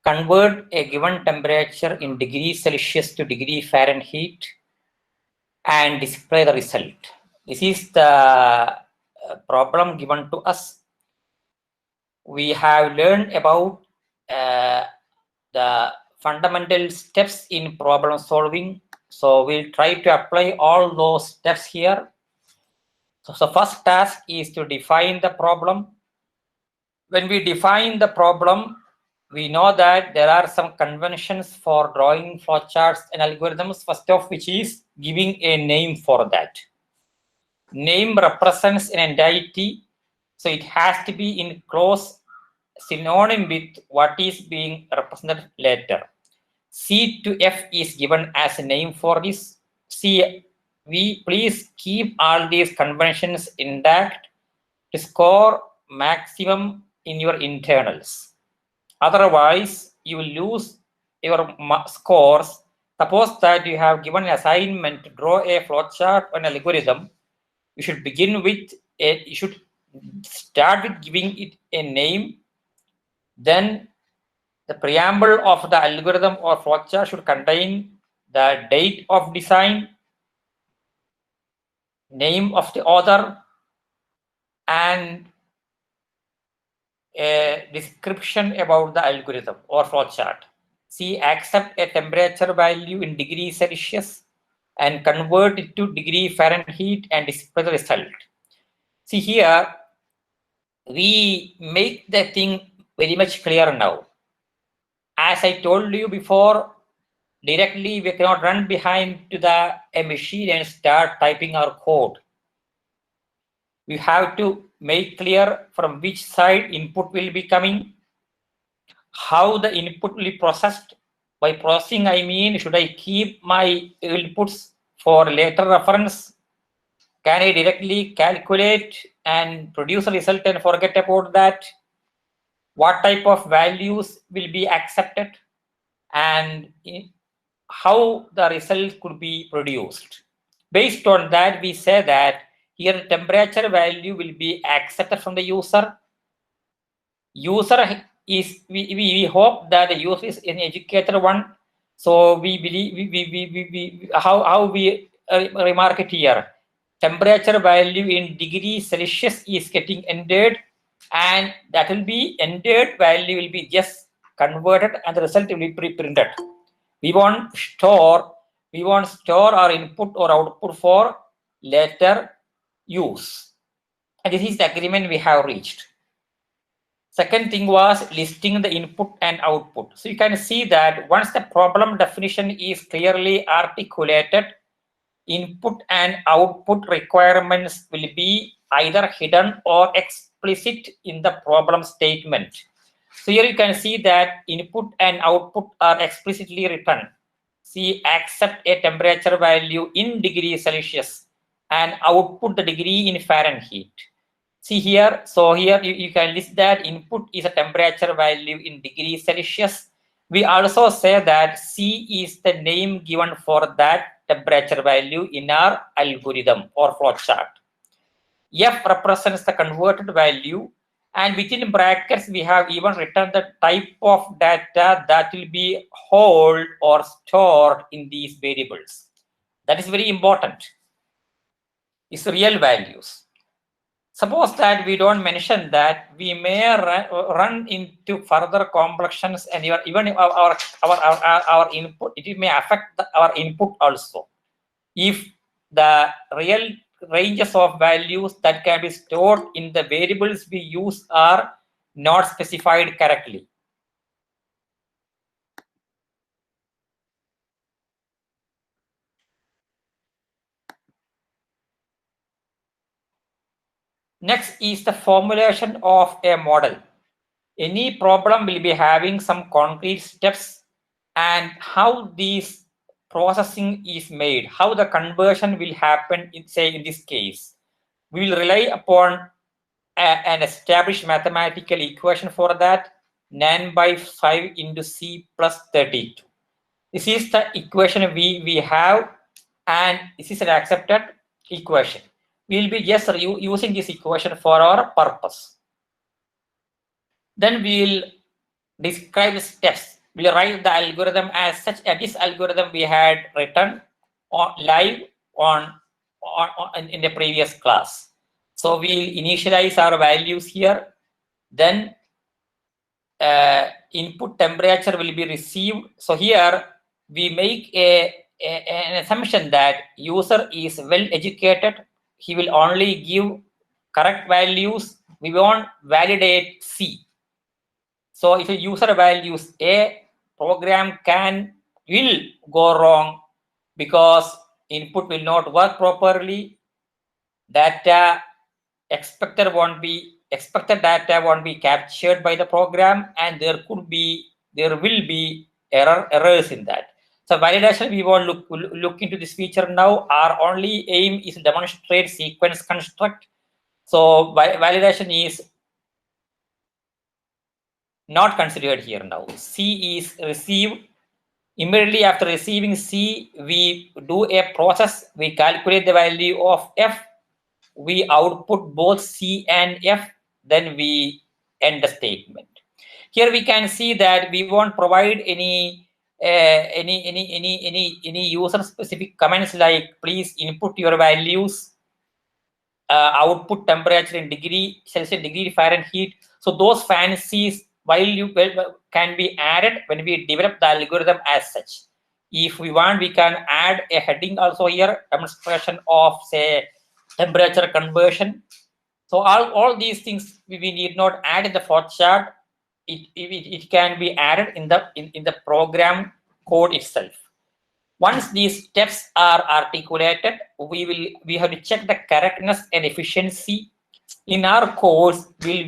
convert a given temperature in degrees Celsius to degree Fahrenheit, and display the result. This is the problem given to us. We have learned about the fundamental steps in problem solving. So we'll try to apply all those steps here. So the first task is to define the problem. When we define the problem, we know that there are some conventions for drawing flowcharts and algorithms, first of which is giving a name for that. Name represents an entity, so it has to be in close synonym with what is being represented later. C to F is given as a name for this. We please keep all these conventions intact to score maximum in your internals. Otherwise, you will lose your scores. Suppose that you have given an assignment to draw a flowchart or an algorithm. You should begin with you should start with giving it a name. Then the preamble of the algorithm or flowchart should contain the date of design, name of the author, and a description about the algorithm or flowchart. See, accept a temperature value in degrees Celsius and convert it to degree Fahrenheit and display the result. See here, we make the thing very much clear now. As I told you before, directly we cannot run behind to a machine and start typing our code. We have to make clear from which side input will be coming, how the input will be processed. By processing, I mean, should I keep my inputs for later reference? Can I directly calculate and produce a result and forget about that? What type of values will be accepted? And how the result could be produced. Based on that, we say that here the temperature value will be accepted from the user. User is, we hope that the user is an educated one. So we believe, how we remark it here. Temperature value in degrees Celsius is getting entered, and that will be entered value will be just converted and the result will be pre-printed. We want store our input or output for later use. And this is the agreement we have reached. Second thing was listing the input and output. So you can see that once the problem definition is clearly articulated, input and output requirements will be either hidden or explicit in the problem statement. So here you can see that input and output are explicitly written. See, accept a temperature value in degrees Celsius and output the degree in Fahrenheit. See here, so here you can list that input is a temperature value in degrees Celsius. We also say that C is the name given for that temperature value in our algorithm or flowchart. F represents the converted value, and within brackets we have even written the type of data that will be held or stored in these variables. That is very important. It's real values. Suppose that we don't mention that, we may run into further complexions, and even our input, it may affect our input also. If the real ranges of values that can be stored in the variables we use are not specified correctly. Next is the formulation of a model. Any problem will be having some concrete steps, and how these processing is made, how the conversion will happen in, say, in this case. We will rely upon an established mathematical equation for that, 9 by 5 into C plus 32. This is the equation we have, and this is an accepted equation. We will be just using this equation for our purpose. Then we will describe the steps. We'll write the algorithm as such, and this algorithm we had written on live in the previous class. So we'll initialize our values here. Then input temperature will be received. So here we make an assumption that user is well educated. He will only give correct values. We won't validate C. So if a user values A, program will go wrong because input will not work properly. Expected data won't be captured by the program, and there will be errors in that. So validation, we won't look into this feature now. Our only aim is to demonstrate sequence construct. So validation is not considered here now. C is received. Immediately after receiving C, we do a process. We calculate the value of F. We output both C and F. Then we end the statement. Here we can see that we won't provide any user specific comments like please input your values, output temperature in degree Celsius, degree Fahrenheit. So those fancies can be added when we develop the algorithm as such. If we want, we can add a heading also here, demonstration of say temperature conversion. So all these things we need not add in the flowchart. It can be added in the program code itself. Once these steps are articulated, we have to check the correctness and efficiency. In our course, we'll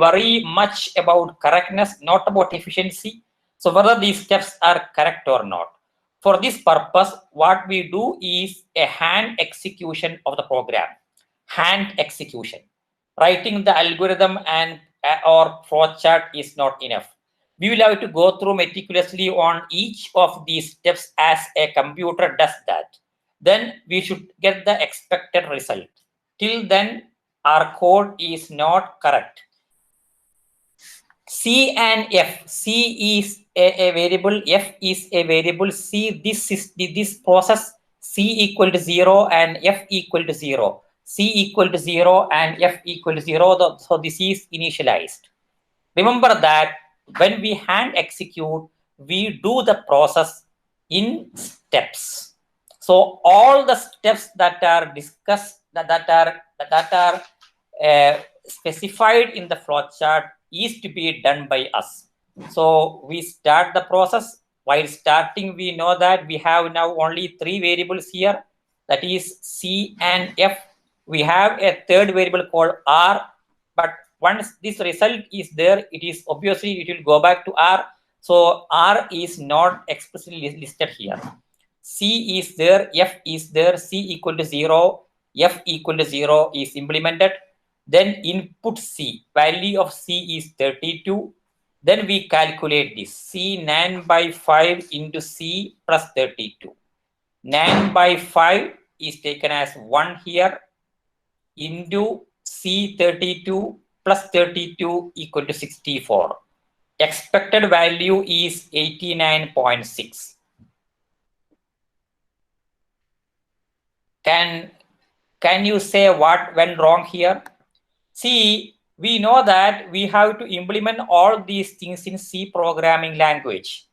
worry much about correctness, not about efficiency. So whether these steps are correct or not. For this purpose, what we do is a hand execution of the program. Hand execution. Writing the algorithm and or flowchart is not enough. We will have to go through meticulously on each of these steps as a computer does that. Then we should get the expected result. Till then, our code is not correct. C and F. C is a variable, F is a variable. C, this process, C equal to 0 and F equal to 0. C equal to 0 and F equal to 0. So this is initialized. Remember that when we hand execute, we do the process in steps. So all the steps that are discussed, that are specified in the flowchart is to be done by us. So we start the process. While starting, we know that we have now only 3 variables here, that is C and F. We have a third variable called R, but once this result is there, it is obviously it will go back to R. So R is not explicitly listed here. C is there, F is there, C equal to 0, F equal to 0 is implemented. Then input C, value of C is 32. Then we calculate this, C 9 by 5 into C plus 32. 9 by 5 is taken as 1 here into C 32 plus 32 equal to 64. Expected value is 89.6. Can you say what went wrong here? See, we know that we have to implement all these things in C programming language.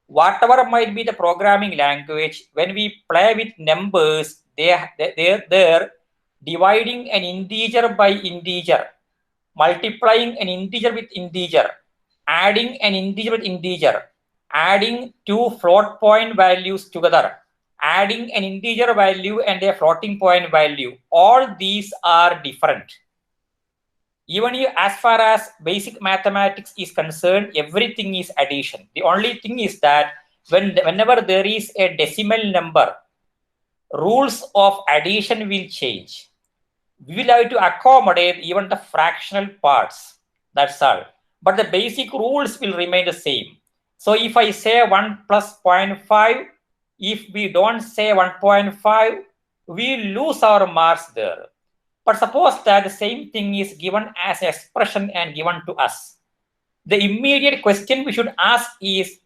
Whatever might be the programming language, when we play with numbers, they're dividing an integer by integer, multiplying an integer with integer, adding an integer with integer, adding 2 float point values together, adding an integer value and a floating point value. All these are different. Even as far as basic mathematics is concerned, everything is addition. The only thing is that whenever there is a decimal number, rules of addition will change. We will have to accommodate even the fractional parts. That's all. But the basic rules will remain the same. So if I say 1 plus 0.5, if we don't say 1.5, we lose our marks there. But suppose that the same thing is given as an expression and given to us. The immediate question we should ask is,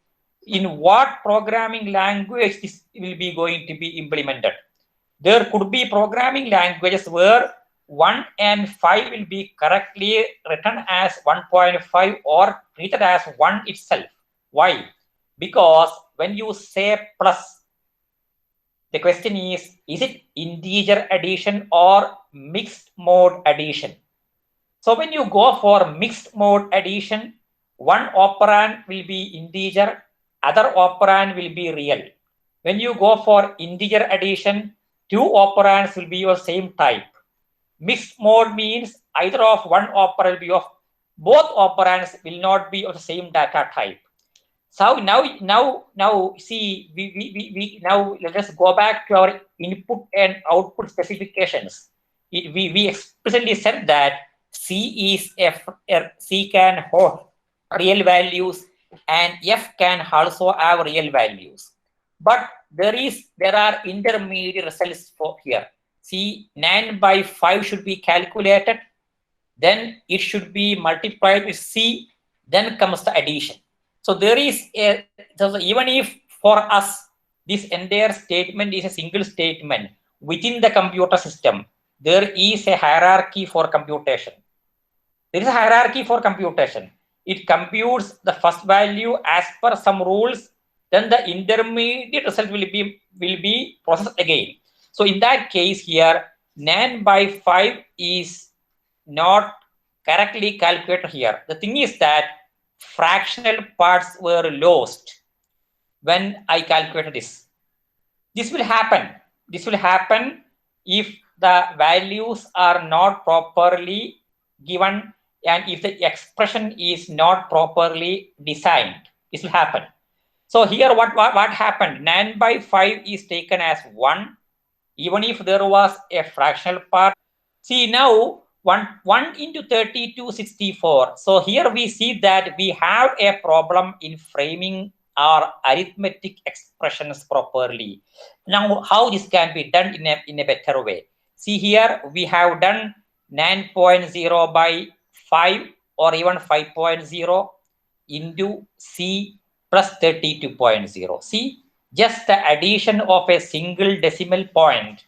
in what programming language this will be going to be implemented? There could be programming languages where 1 and 5 will be correctly written as 1.5 or treated as 1 itself. Why? Because when you say plus, the question is it integer addition or mixed mode addition? So when you go for mixed mode addition, one operand will be integer, other operand will be real. When you go for integer addition, two operands will be of same type. Mixed mode means either of one operand will be of both operands will not be of the same data type. So now see we now let us go back to our input and output specifications. We explicitly said that C can hold real values and F can also have real values. But there are intermediate results for here. See, 9 by 5 should be calculated, then it should be multiplied with C, then comes the addition. So there is so even if for us this entire statement is a single statement within the computer system, there is a hierarchy for computation. There is a hierarchy for computation. It computes the first value as per some rules, then the intermediate result will be processed again. So in that case here, 9 by 5 is not correctly calculated here. The thing is that fractional parts were lost when I calculated this. This will happen. This will happen if the values are not properly given and if the expression is not properly designed. This will happen. So here what happened? 9 by 5 is taken as 1, even if there was a fractional part. See now 1 into 32, 64. So here we see that we have a problem in framing our arithmetic expressions properly. Now how this can be done in a better way? See here we have done 9.0 by 5 or even 5.0 into C plus 32.0. See, just the addition of a single decimal point,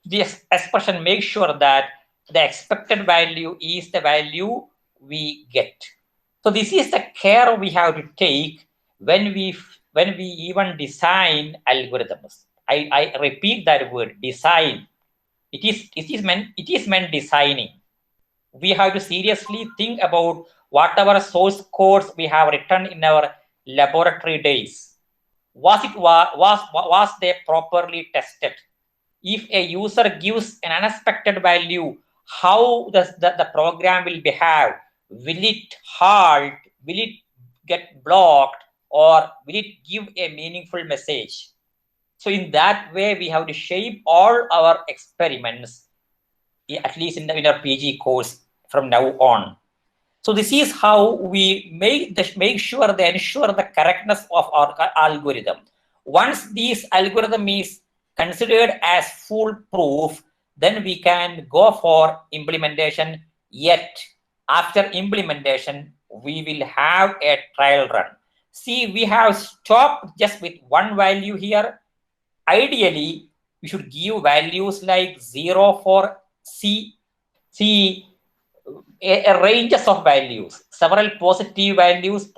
this expression makes sure that the expected value is the value we get. So this is the care we have to take when we even design algorithms. I repeat that word, design. It is meant designing. We have to seriously think about whatever source codes we have written in our laboratory days. Was they properly tested? If a user gives an unexpected value, how does the program will behave? Will it halt? Will it get blocked? Or will it give a meaningful message? So in that way, we have to shape all our experiments, at least in our PG course from now on. So this is how we ensure the correctness of our algorithm. Once this algorithm is considered as foolproof, then we can go for implementation. Yet after implementation, we will have a trial run. See, we have stopped just with one value here. Ideally, we should give values like 0 for C. See, a ranges of values, several positive values,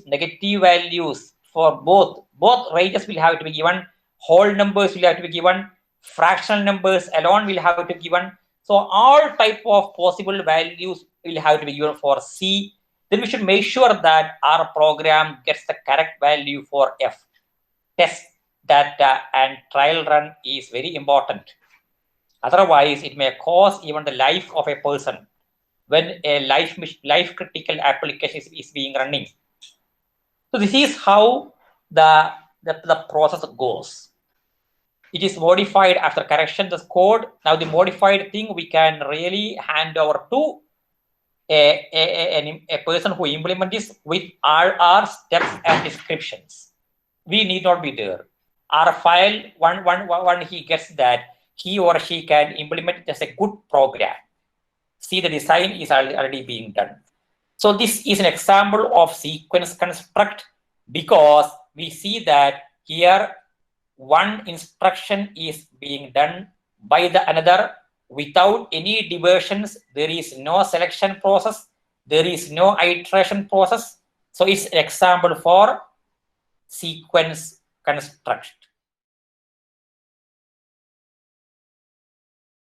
negative values for both. Both ranges will have to be given. Whole numbers will have to be given. Fractional numbers alone will have to be given. So all type of possible values will have to be given for C. Then we should make sure that our program gets the correct value for F. Test data and trial run is very important. Otherwise, it may cause even the life of a person when a life critical application is being running. So this is how the process goes. It is modified after correction, the code. Now the modified thing we can really hand over to a person who implements this with all our steps and descriptions. We need not be there. Our file, when he gets that, he or she can implement it as a good program. See, the design is already being done. So this is an example of sequence construct because we see that here one instruction is being done by the another without any diversions. There is no selection process. There is no iteration process. So it's an example for sequence construction.